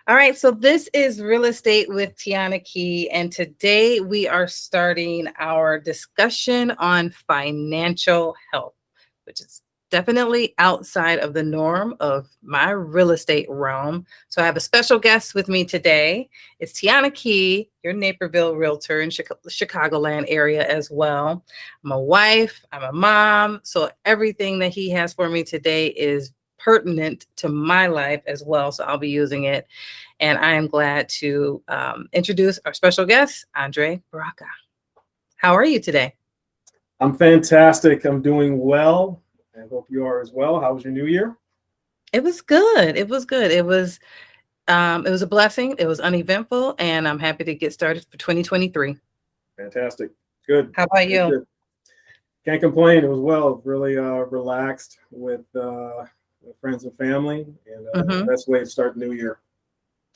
All right, so this is Real Estate with Tiana Key, and today we are starting our discussion on financial health, which is definitely outside of the norm of my real estate realm. So I have a special guest with me today. It's Tiana Key, your Naperville realtor in Chicagoland area as well. I'm a wife, I'm a mom, so everything that he has for me today is pertinent to my life as well. So I'll be using it. And I am glad to introduce our special guest, Baraka. How are you today? I'm fantastic. I'm doing well. I hope you are as well. How was your new year? It was good. It was good. It was a blessing. It was uneventful, and I'm happy to get started for 2023. Fantastic. Good. How about Good, you? good. Can't complain. It was well. Really relaxed with friends and family, and the Hmm. best way to start the new year.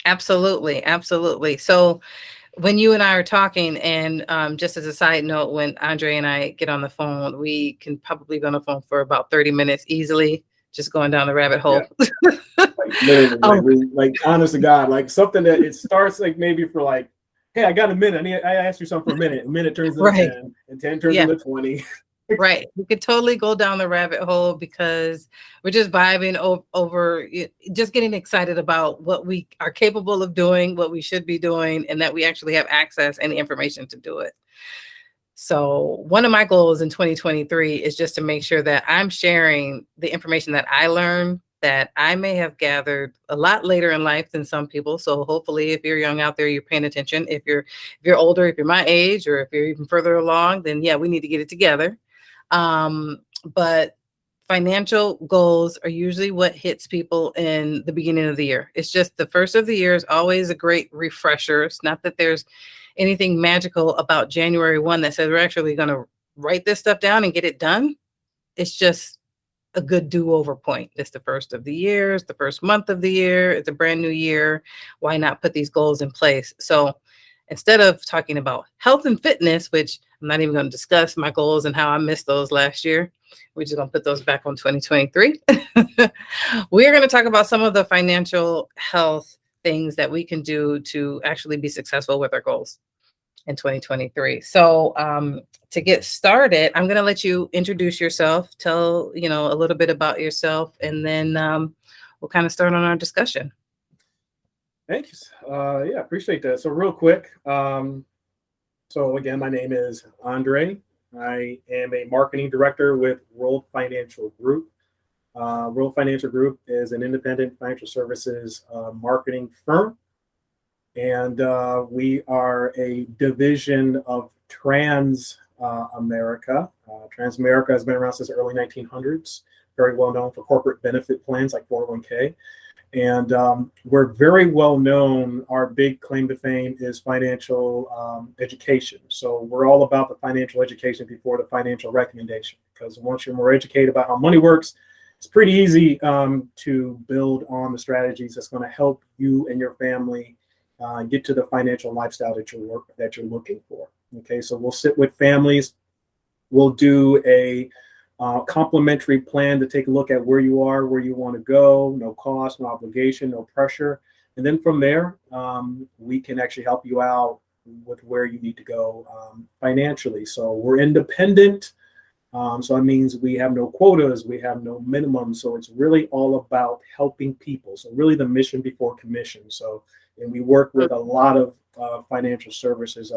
Absolutely, absolutely. So when you and I are talking, and just as a side note, when Andre and I get on the phone, we can probably be on the phone for about 30 minutes easily, just going down the rabbit Yeah, hole. like literally, Oh, like honest to God, like something that it starts like maybe for like, hey, I got a minute. I asked you something for a minute. A minute turns into right. 10, and 10 turns Yeah. into 20. Right. We could totally go down the rabbit hole because we're just vibing over, just getting excited about what we are capable of doing, what we should be doing, and that we actually have access and the information to do it. So, one of my goals in 2023 is just to make sure that I'm sharing the information that I learned that I may have gathered a lot later in life than some people. So, hopefully, if you're young out there, you're paying attention. If you're older, if you're my age, or if you're even further along, then yeah, we need to get it together. But financial goals are usually what hits people in the beginning of the year. It's just the first of the year is always a great refresher. It's not that there's anything magical about January 1 that says we're actually going to write this stuff down and get it done. It's just a good do-over point. It's the first of the year, it's the first month of the year, it's a brand new year. Why not put these goals in place? So instead of talking about health and fitness, which I'm not even going to discuss my goals and how I missed those last year, we're just going to put those back on 2023. We're going to talk about some of the financial health things that we can do to actually be successful with our goals in 2023. So to get started, I'm going to let you introduce yourself, tell, a little bit about yourself, and then we'll kind of start on our discussion. Thanks. Yeah, appreciate that. So real quick, so again, my name is Andre. I am a marketing director with World Financial Group. World Financial Group is an independent financial services marketing firm, and we are a division of America. America has been around since the early 1900s, very well known for corporate benefit plans like 401k. And we're very well known. Our big claim to fame is financial education. So we're all about the financial education before the financial recommendation, because once you're more educated about how money works, it's pretty easy to build on the strategies that's going to help you and your family get to the financial lifestyle that you're looking for. Okay, so we'll sit with families. We'll do a complimentary plan to take a look at where you are, where you want to go, no cost, no obligation, no pressure. And then from there, we can actually help you out with where you need to go financially. So we're independent. So that means we have no quotas, we have no minimum. So it's really all about helping people. So really the mission before commission. So, and we work with a lot of financial services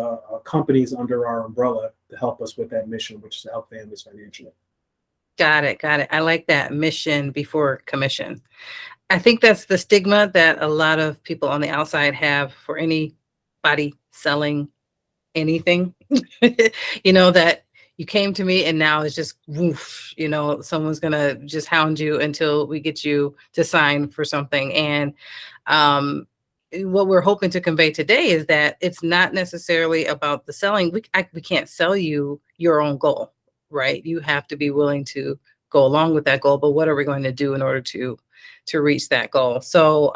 companies under our umbrella to help us with that mission, which is to help families financially. Got it. Got it. I like that, mission before commission. I think that's the stigma that a lot of people on the outside have for anybody selling anything. That you came to me and now it's just woof, someone's gonna just hound you until we get you to sign for something. And what we're hoping to convey today is that it's not necessarily about the selling. We can't sell you your own goal, right? You have to be willing to go along with that goal. But what are we going to do in order to reach that goal? So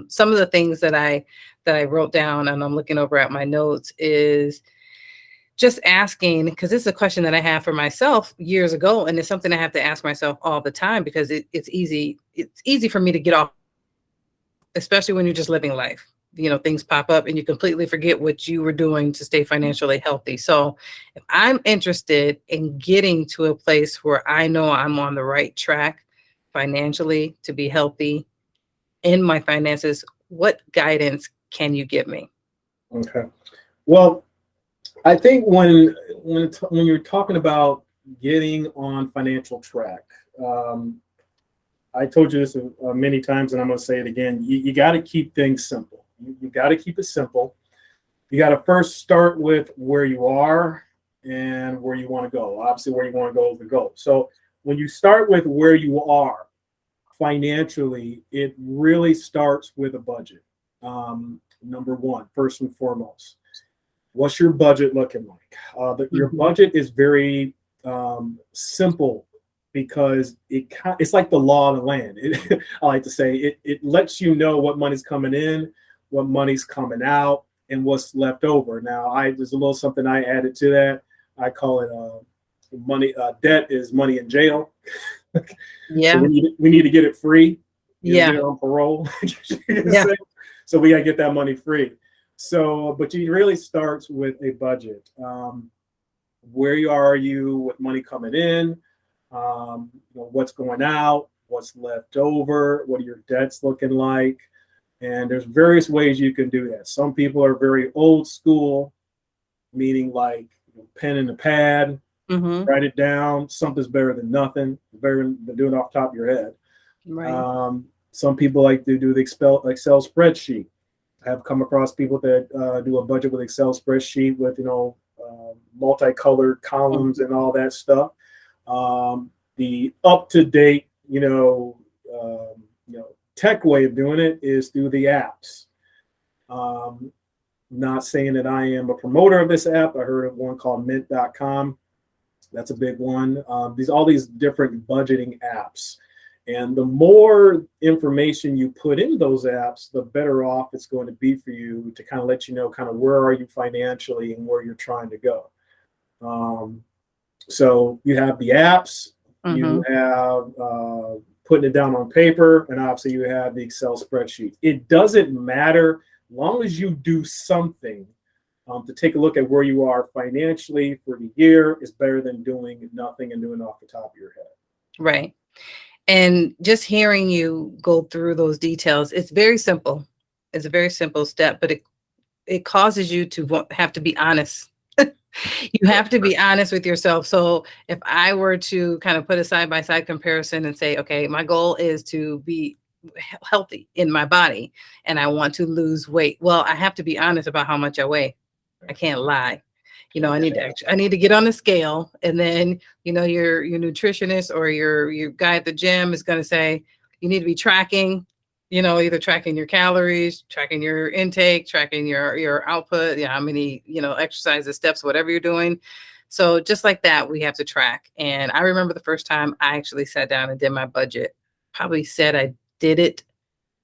some of the things that I wrote down, and I'm looking over at my notes, is just asking, because this is a question that I have for myself years ago, and it's something I have to ask myself all the time because it's easy for me to get off especially when you're just living life. Things pop up and you completely forget what you were doing to stay financially healthy. So if I'm interested in getting to a place where I know I'm on the right track financially to be healthy in my finances, what guidance can you give me? Okay. Well, I think when you're talking about getting on financial track, I told you this many times, and I'm going to say it again. You got to keep things simple. You got to keep it simple. You got to first start with where you are and where you want to go. Obviously, where you want to go is the goal. So when you start with where you are financially, it really starts with a budget. Number one, first and foremost, what's your budget looking like? Your budget is very simple because it's like the law of the land. I like to say it lets you know what money's coming in, what money's coming out, and what's left over. Now, there's a little something I added to that. I call it money. Debt is money in jail. Yeah. So we need to get it free. Yeah. Get it on parole. Yeah. So we got to get that money free. So, but it really starts with a budget. Where are you with money coming in? What's going out? What's left over? What are your debts looking like? And there's various ways you can do that. Some people are very old school, meaning like pen and a pad, write it down. Something's better than nothing. Better than doing it off the top of your head. Right. Some people like to do the Excel spreadsheet. I have come across people that do a budget with Excel spreadsheet with multicolored columns and all that stuff. The up-to-date, tech way of doing it is through the apps. Not saying that I am a promoter of this app. I heard of one called mint.com. That's a big one. All these different budgeting apps. And the more information you put in those apps, the better off it's going to be for you to kind of let you know kind of where are you financially and where you're trying to go. So you have the apps, you have putting it down on paper, and obviously you have the Excel spreadsheet. It doesn't matter, as long as you do something to take a look at where you are financially for the year is better than doing nothing and doing it off the top of your head. Right. And just hearing you go through those details, it's very simple. It's a very simple step, but it causes you to have to be honest. You have to be honest with yourself. So if I were to kind of put a side-by-side comparison and say, okay, my goal is to be healthy in my body and I want to lose weight. Well, I have to be honest about how much I weigh. I can't lie. I need to get on the scale, and then your nutritionist or your guy at the gym is going to say you need to be tracking, either tracking your calories, tracking your intake, tracking your output, how many exercises, steps, whatever you're doing. So just like that, we have to track. And I remember the first time I actually sat down and did my budget. Probably said I did it,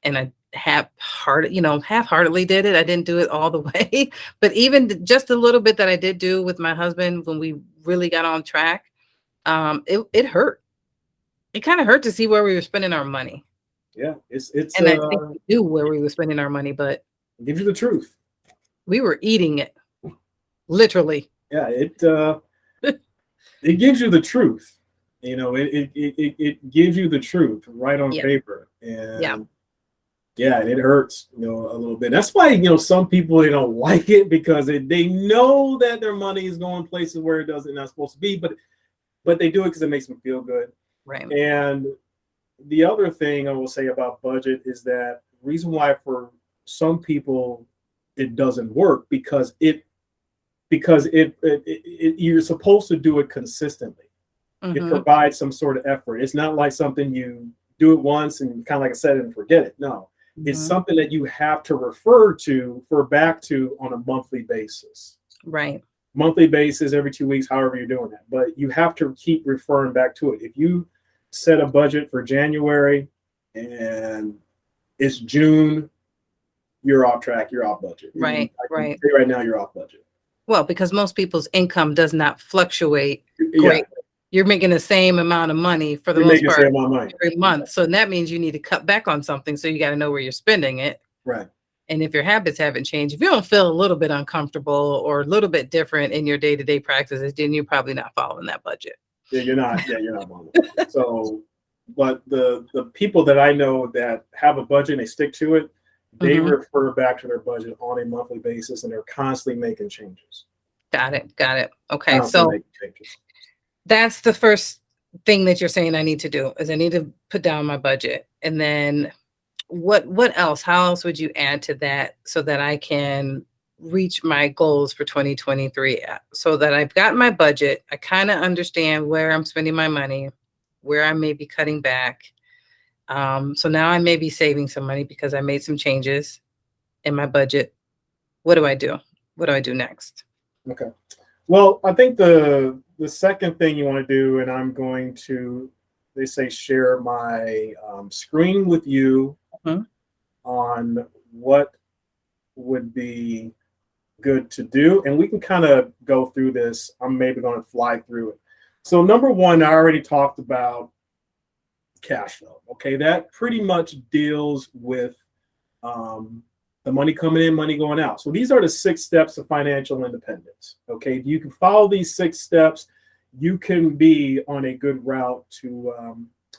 and I half-heartedly did it. I didn't do it all the way, but even just a little bit that I did do with my husband when we really got on track, it hurt. It kind of hurt to see where we were spending our money. Yeah, and I think we knew where we were spending our money, but it gives you the truth. We were eating it, literally. Yeah, it gives you the truth. It gives you the truth right on paper, and yeah, and it hurts, a little bit. That's why, some people, they don't like it because they know that their money is going places where it doesn't not supposed to be, but they do it because it makes them feel good. Right. And the other thing I will say about budget is that reason why for some people it doesn't work because you're supposed to do it consistently. It provides some sort of effort. It's not like something you do it once and kind of like I said and forget it. No. It's something that you have to refer back to on a monthly basis. Right. Monthly basis, every 2 weeks, however you're doing that. But you have to keep referring back to it. If you set a budget for January and it's June, you're off track, you're off budget. Right. Right. Right now, you're off budget. Well, because most people's income does not fluctuate greatly. you're making the same amount of money for the You're most making the part same amount of money. every month. So that means you need to cut back on something. So you got to know where you're spending it. Right. And if your habits haven't changed, if you don't feel a little bit uncomfortable or a little bit different in your day-to-day practices, then you're probably not following that budget. Yeah, you're not. Yeah, you're not following the budget. So, but the people that I know that have a budget and they stick to it, they refer back to their budget on a monthly basis, and they're constantly making changes. Got it. Got it. Okay. So that's the first thing that you're saying I need to do is I need to put down my budget. And then what else? How else would you add to that so that I can reach my goals for 2023 so that I've got my budget. I kind of understand where I'm spending my money, where I may be cutting back. So now I may be saving some money because I made some changes in my budget. What do I do? What do I do next? Okay. Well, I think the second thing you want to do, and I'm going to, they say, share my screen with you on what would be good to do. And we can kind of go through this. I'm maybe going to fly through it. So number one, I already talked about cash flow. Okay. That pretty much deals with the money coming in, money going out. So these are the 6 steps of financial independence. Okay. If you can follow these 6 steps, you can be on a good route to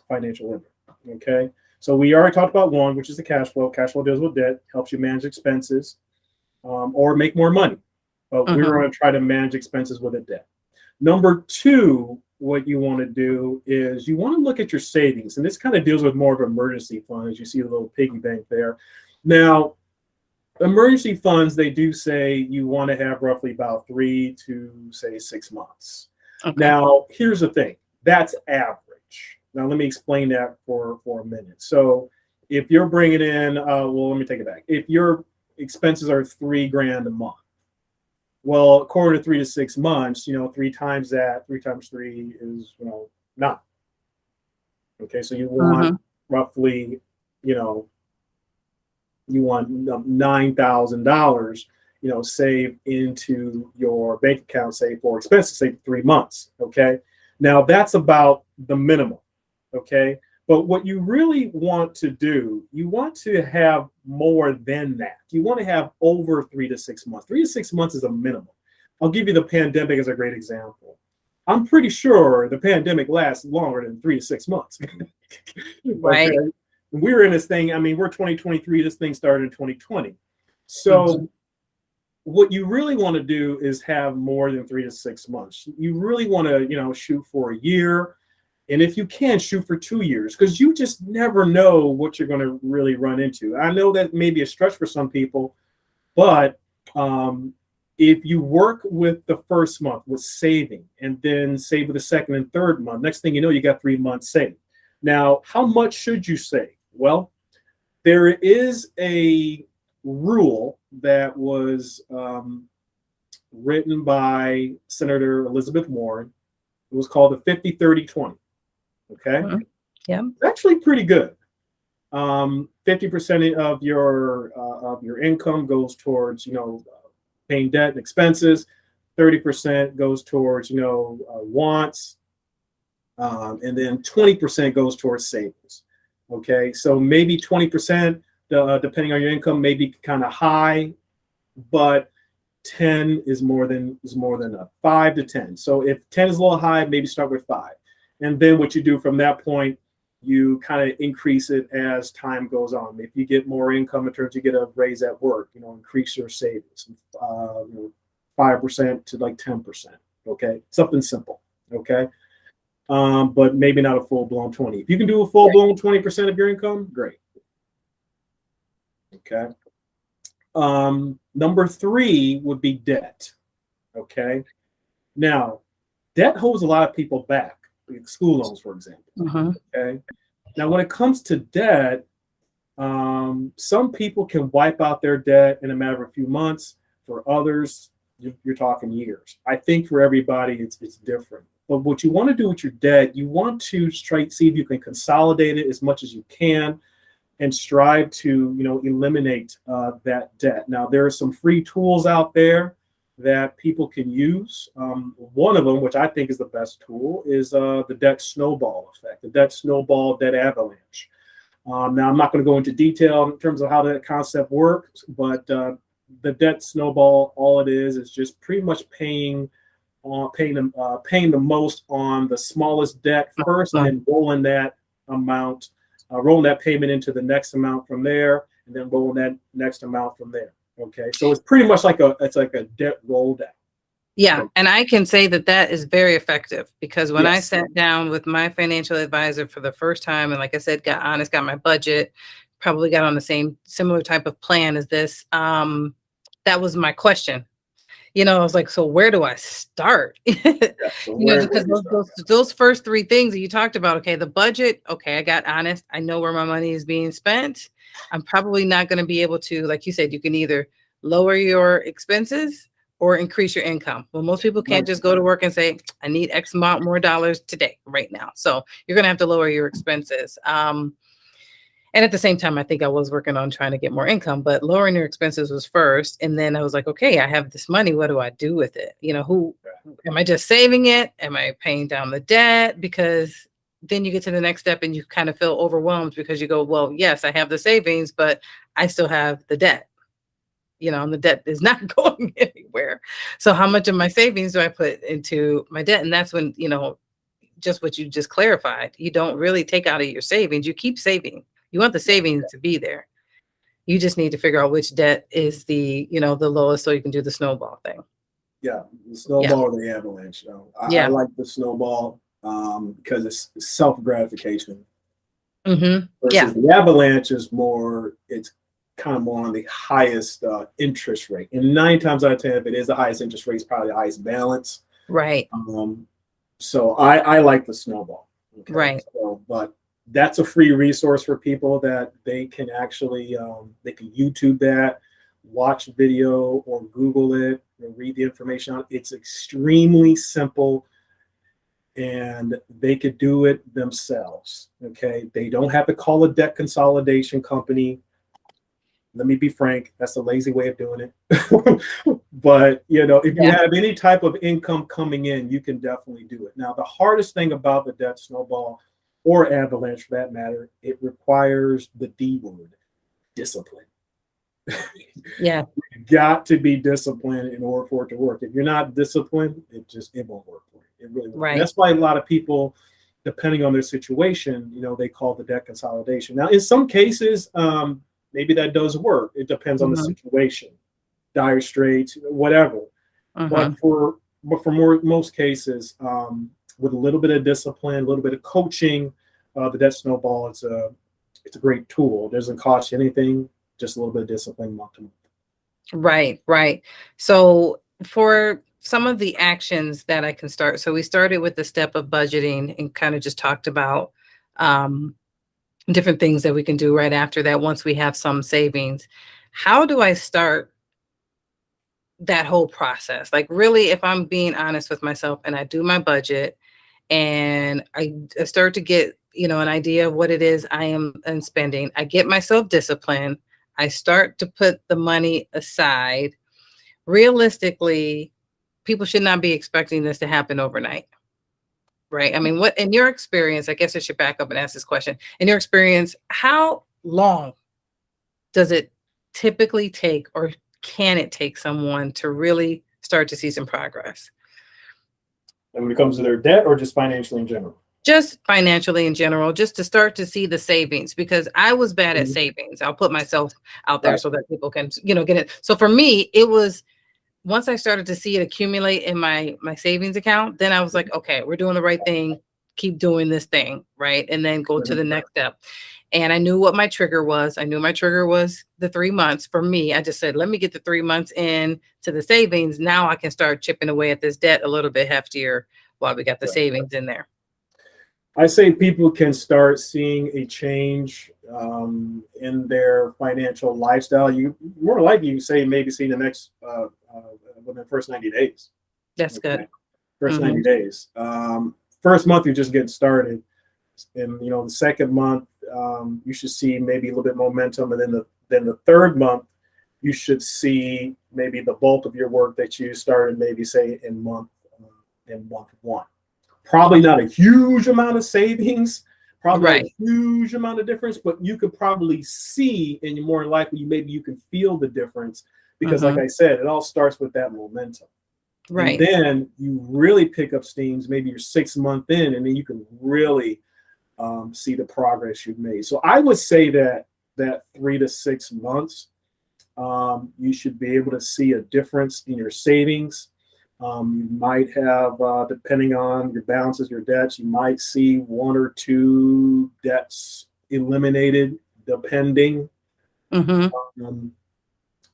financial liberty. Okay. So we already talked about 1, which is the cash flow. Cash flow deals with debt, helps you manage expenses or make more money. But we're going to try to manage expenses with a debt. Number 2, what you want to do is you want to look at your savings. And this kind of deals with more of emergency funds. You see the little piggy bank there. Now, emergency funds, they do say you want to have roughly about 3 to say 6 months. Okay. Now, here's the thing. That's average. Now, let me explain that for a minute. So if you're bringing in, well, let me take it back. If your expenses are $3,000 a month, well, according to 3 to 6 months, 3 times that, 3 times 3 is, 9. Okay, so you want roughly, you want $9,000, saved into your bank account, say for expenses, say for 3 months. Okay, now that's about the minimum. Okay, but what you really want to do, you want to have more than that. You want to have over 3 to 6 months. 3 to 6 months is a minimum. I'll give you the pandemic as a great example. I'm pretty sure the pandemic lasts longer than 3 to 6 months. Right. Okay? We're in this thing. I mean, we're 2023. This thing started in 2020. So what you really want to do is have more than 3 to 6 months. You really want to, shoot for a year. And if you can, shoot for 2 years, because you just never know what you're going to really run into. I know that may be a stretch for some people, but if you work with the first month with saving and then save with the second and third month, next thing you know, you got 3 months saved. Now, how much should you save? Well, there is a rule that was written by Senator Elizabeth Warren. It was called the 50-30-20. Okay. Yeah. It's actually pretty good. 50% of your income goes towards, paying debt and expenses. 30% goes towards, wants. And then 20% goes towards savings. Okay. So maybe 20%, depending on your income, may be kind of high, but 10 is more than enough. 5 to 10. So if 10 is a little high, maybe start with 5. And then what you do from that point, you kind of increase it as time goes on. If you get more income in terms you get a raise at work, increase your savings, 5% to like 10%. Okay, something simple. Okay, but maybe not a full blown 20. If you can do a full blown 20% of your income, great. Okay. Number 3 would be debt. Okay. Now, debt holds a lot of people back. School loans, for example. Okay. Now, when it comes to debt, some people can wipe out their debt in a matter of a few months. For others, you're talking years. I think for everybody, it's different. But what you want to do with your debt, you want to see if you can consolidate it as much as you can, and strive to eliminate that debt. Now, there are some free tools out there that people can use. One of them, which I think is the best tool, is the debt snowball effect, the debt snowball, debt avalanche. Now, I'm not going to go into detail in terms of how that concept works, but the debt snowball, all it is just pretty much paying the most on the smallest debt first, and then rolling that amount, rolling that payment into the next amount from there, and then rolling that next amount from there. Okay, so it's pretty much like a debt roll down. Yeah, and I can say that is very effective, because when I sat down with my financial advisor for the first time, and like I said, got honest, got my budget, probably got on the similar type of plan as this, that was my question. I was like, so where do I start? Because those first three things that you talked about, okay, the budget, okay, I got honest, I know where my money is being spent. I'm probably not going to be able to, like you said, you can either lower your expenses or increase your income. Well, most people can't just go to work and say, I need X amount more dollars today, right now. So you're going to have to lower your expenses. And at the same time, I think I was working on trying to get more income, but lowering your expenses was first. And then I was like, okay, I have this money. What do I do with it? Who am I just saving it? Am I paying down the debt? Because then you get to the next step and you kind of feel overwhelmed, because you go, well, yes, I have the savings, but I still have the debt, and the debt is not going anywhere. So how much of my savings do I put into my debt? And that's when, just what you just clarified, you don't really take out of your savings. You keep saving. You want the savings to be there. You just need to figure out which debt is the lowest, so you can do the snowball thing. Yeah, the snowball or the avalanche. I like the snowball because it's self-gratification. Mm-hmm. Versus the avalanche is it's kind of more on the highest interest rate. And 9 times out of 10, if it is the highest interest rate, it's probably the highest balance. Right. So I like the snowball. Okay? Right. So, but that's a free resource for people that they can actually they can YouTube that, watch video, or Google it, or read the information on it. It's extremely simple, and they could do it themselves. Okay, they don't have to call a debt consolidation company. Let me be frank, that's a lazy way of doing it. But if you have any type of income coming in, you can definitely do it. Now, the hardest thing about the debt snowball, or avalanche for that matter, it requires the D word, discipline. Yeah. You got to be disciplined in order for it to work. If you're not disciplined, it won't work for you. It really won't. Right. And that's why a lot of people, depending on their situation, they call the debt consolidation. Now, in some cases, maybe that does work. It depends on the situation, dire straits, whatever. But for most cases, with a little bit of discipline, a little bit of coaching, the debt snowball, it's a great tool. It doesn't cost you anything, just a little bit of discipline month to month. Right. So for some of the actions that I can start, so we started with the step of budgeting and kind of just talked about different things that we can do right after that once we have some savings. How do I start that whole process? Like, really, if I'm being honest with myself and I do my budget, and I start to get, an idea of what it is I am spending. I get myself disciplined. I start to put the money aside. Realistically, people should not be expecting this to happen overnight, right? I mean, what, in your experience, I guess I should back up and ask this question. In your experience, how long does it typically take, or can it take someone to really start to see some progress? And when it comes to their debt, or just financially in general? Just financially in general, just to start to see the savings, because I was bad at savings. I'll put myself out there so that people can, get it. So for me, it was, once I started to see it accumulate in my savings account, then I was like, okay, we're doing the right thing. Keep doing this thing, right? And then go to the next step. And I knew what my trigger was. I knew my trigger was the 3 months. For me, I just said, let me get the 3 months in to the savings. Now I can start chipping away at this debt a little bit heftier while we got the savings in there. I say people can start seeing a change in their financial lifestyle. You more likely, you say, maybe see the next within the first 90 days. That's good. First 90 days. First month, you're just getting started. And the second month, you should see maybe a little bit momentum. And then the third month, you should see maybe the bulk of your work that you started maybe say in month one. Probably not a huge amount of savings, probably not a huge amount of difference, but you could probably see, and more likely maybe you can feel the difference because like I said, it all starts with that momentum. And then you really pick up steams, maybe you're 6 months in, and then you can really see the progress you've made. So I would say that 3 to 6 months, you should be able to see a difference in your savings. You might have, depending on your balances, your debts, you might see 1 or 2 debts eliminated, depending.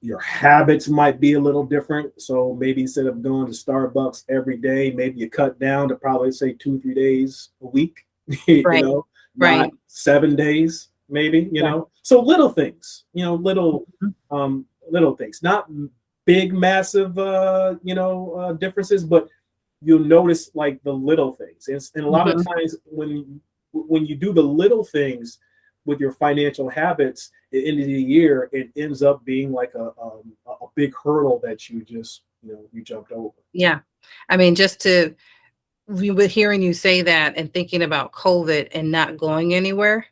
Your habits might be a little different. So maybe instead of going to Starbucks every day, maybe you cut down to probably say 2-3 days a week, you know, not 7 days, maybe, you know. So little things, you know, little things, not big, massive, differences, but you'll notice like the little things. And a lot of times when you do the little things with your financial habits, at the end of the year, it ends up being like a big hurdle that you just, you jumped over. Yeah. I mean, with hearing you say that and thinking about COVID and not going anywhere,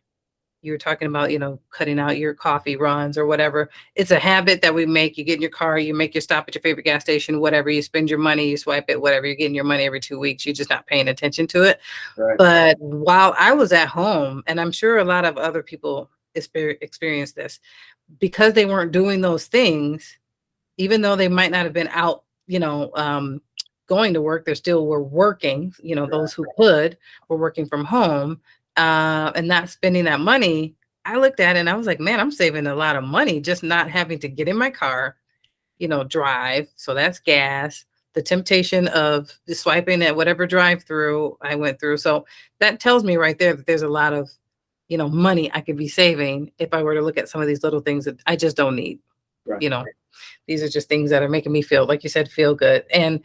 you were talking about, cutting out your coffee runs or whatever. It's a habit that we make. You get in your car, you make your stop at your favorite gas station, whatever, you spend your money, you swipe it, whatever, you're getting your money every 2 weeks. You're just not paying attention to it. Right. But while I was at home, and I'm sure a lot of other people experienced this, because they weren't doing those things, even though they might not have been out, going to work, they still were working, those who were working from home. And not spending that money, I looked at it and I was like, man, I'm saving a lot of money just not having to get in my car, drive. So that's gas, the temptation of the swiping at whatever drive-through I went through. So that tells me right there that there's a lot of, money I could be saving if I were to look at some of these little things that I just don't need. These are just things that are making me feel, like you said, feel good. And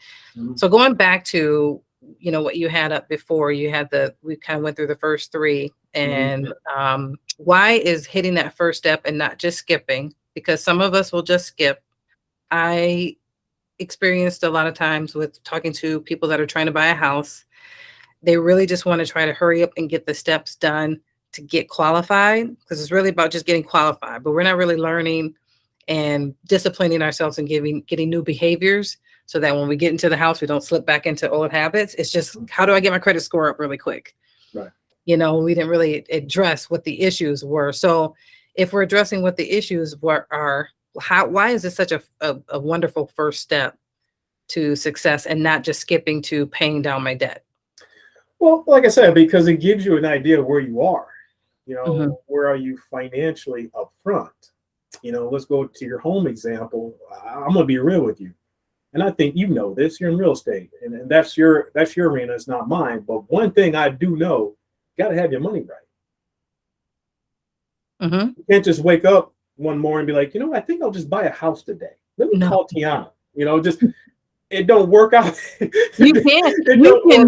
so going back to, what you had up before, we kind of went through the first 3, and why is hitting that first step and not just skipping? Because some of us will just skip. I experienced a lot of times with talking to people that are trying to buy a house, they really just want to try to hurry up and get the steps done to get qualified, because it's really about just getting qualified, but we're not really learning and disciplining ourselves and getting new behaviors, so that when we get into the house, we don't slip back into old habits. It's just, how do I get my credit score up really quick? Right. We didn't really address what the issues were. So if we're addressing what the issues are, why is this such a wonderful first step to success and not just skipping to paying down my debt? Well, like I said, because it gives you an idea of where you are, where are you financially up front? Let's go to your home example. I'm going to be real with you. And I think this, you're in real estate, and that's your arena, it's not mine. But one thing I do know, you got to have your money right. You can't just wake up one morning and be like, I think I'll just buy a house today. Let me call Tiana. It don't work out. You can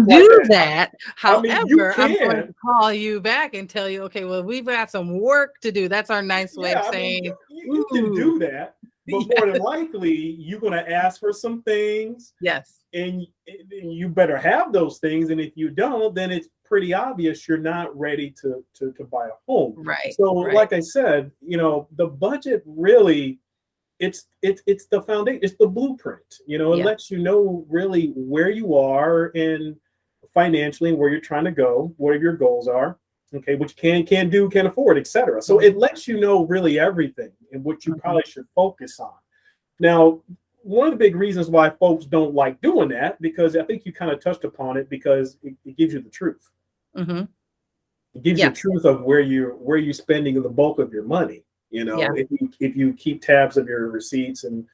do that. However, I'm going to call you back and tell you, okay, well, we've got some work to do. That's our nice way of saying, you can do that. But more than likely, you're going to ask for some things. Yes. And you better have those things. And if you don't, then it's pretty obvious you're not ready to buy a home. Right. So like I said, the budget really, it's the foundation, it's the blueprint. It lets you know really where you are and financially, where you're trying to go, what your goals are. Okay, which can do, can afford, etc. So it lets you know really everything and what you probably should focus on. Now, one of the big reasons why folks don't like doing that, because I think you kind of touched upon it, because it gives you the truth. It gives you the truth of where you're spending the bulk of your money. If you keep tabs of your receipts and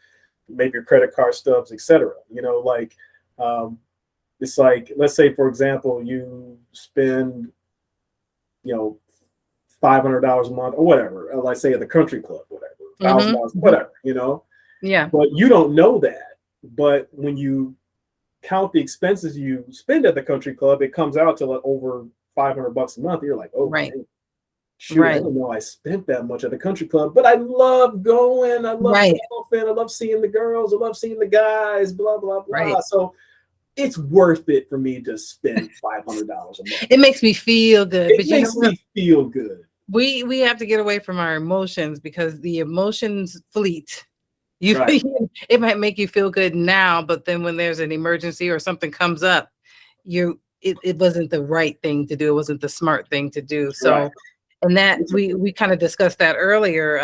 maybe your credit card stubs, etc. It's like, let's say, for example, you spend $500 a month or whatever, let's say at the country club, whatever, $1,000, whatever, but you don't know that. But when you count the expenses you spend at the country club, it comes out to like over $500 a month. You're like, oh, right. shoot, I Right. don't know I spent that much at the country club, but I love going. I love Right. golfing. I love seeing the girls. I love seeing the guys, blah, blah, Right. blah. So it's worth it for me to spend $500 a month. It makes me feel good, It but you know makes what? me feel good. We have to get away from our emotions because the emotions fleet. You Right. it might make you feel good now, but then when there's an emergency or something comes up, it wasn't the right thing to do. It wasn't the smart thing to do. Right. So, and that we kind of discussed that earlier.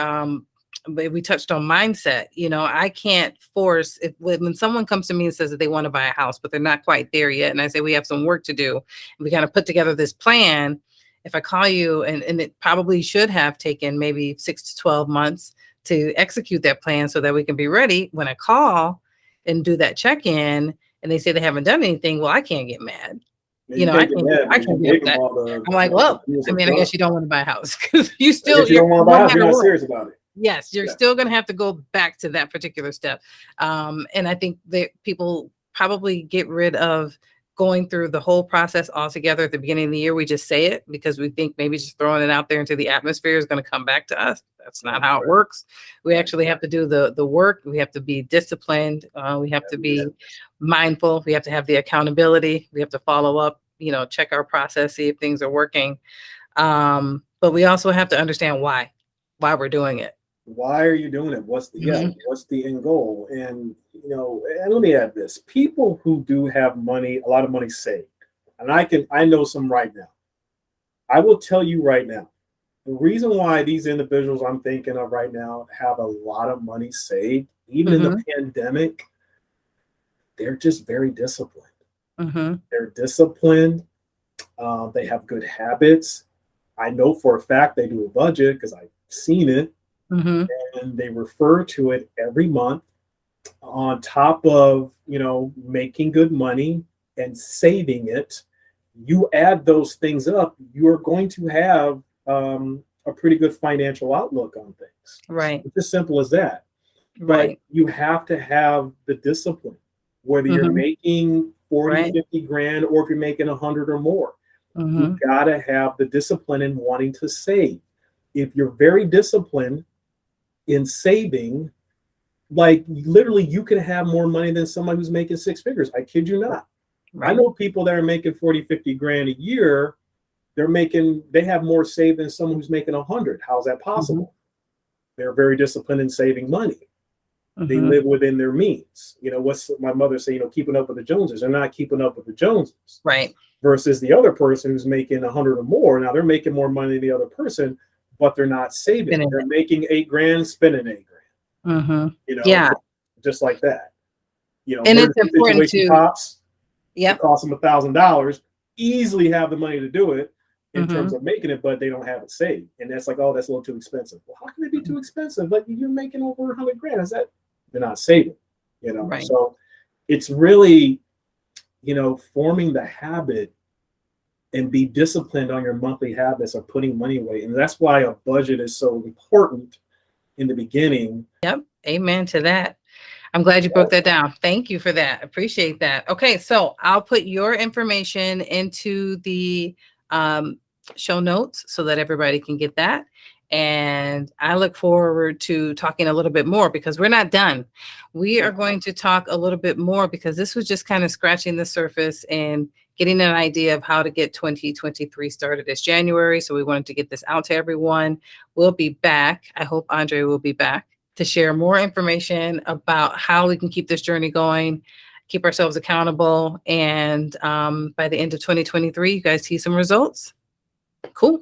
But we touched on mindset. You know, I can't force if when someone comes to me and says that they want to buy a house, but they're not quite there yet, and I say we have some work to do, and we kind of put together this plan. If I call you, and it probably should have taken maybe 6 to 12 months to execute that plan so that we can be ready when I call and do that check-in and they say they haven't done anything, well, I can't get mad. And You you know, can't get mad I because you can be gave them upset. all the, I'm like, the well, deals I up mean, I front. guess you don't want to buy a house because I guess you don't want to buy a no house. You're matter not what, serious about it. yes, you're Yeah. still going to have to go back to that particular step. And I think that people probably get rid of going through the whole process altogether at the beginning of the year. We just say it because we think maybe just throwing it out there into the atmosphere is going to come back to us. That's not how it works. We Right. actually have to do the work. We have to be disciplined. We have to be mindful. We have to have the accountability. We have to follow up, you know, check our process, see if things are working. But we also have to understand why we're doing it. Why are you doing it? What's the Mhm. what's the end goal? And you know, and let me add this: people who do have money, a lot of money saved, and I know some right now. I will tell you right now, the reason why these individuals I'm thinking of right now have a lot of money saved, even in the Mhm. pandemic, they're just very disciplined. Mhm. They're disciplined. They have good habits. I know for a fact they do a budget because I've seen it, Mhm. and they refer to it every month on top of, you know, making good money and saving it. You add those things up, you're going to have a pretty good financial outlook on things. Right. It's as simple as that. But Right. you have to have the discipline, whether you're Mhm. making 40, Right. 50 grand, or if you're making 100 or more. You Mhm. got to have the discipline in wanting to save. If you're very disciplined in saving, like literally you can have more money than somebody who's making six figures. I kid you not. I Right. know people that are making 40, 50 grand a year. They have more saved than someone who's making 100. How's that Mhm. possible? They're very disciplined in saving money. They Mhm. live within their means. You know, what's my mother say, you know, keeping up with the Joneses. They're not keeping up with the Joneses. Right. Versus the other person who's making 100 or more. Now they're making more money than the other person, but they're not saving. Spinning They're it. making 8 grand, spending 8 grand, Mhm. you know, Yeah. just like that. You know, And it's emergency important situation to pops, it yep. costs them $1,000, easily have the money to do it in terms Mhm. of making it, but they don't have it saved. And that's like, oh, that's a little too expensive. Well, how can it be too expensive? But you're making over 100 grand. Is that they're not saving, you know? Right. So it's really, you know, forming the habit and be disciplined on your monthly habits of putting money away. And that's why a budget is so important in the beginning. Yep. Amen to that. I'm glad you broke that down. Thank you for that. Appreciate that. Okay, so I'll put your information into the um, show notes so that everybody can get that. And I look forward to talking a little bit more because we're not done. We are going to talk a little bit more because this was just kind of scratching the surface and getting an idea of how to get 2023 started this January. So we wanted to get this out to everyone. We'll be back. I hope Andre will be back to share more information about how we can keep this journey going, keep ourselves accountable, and by the end of 2023, you guys see some results. Cool.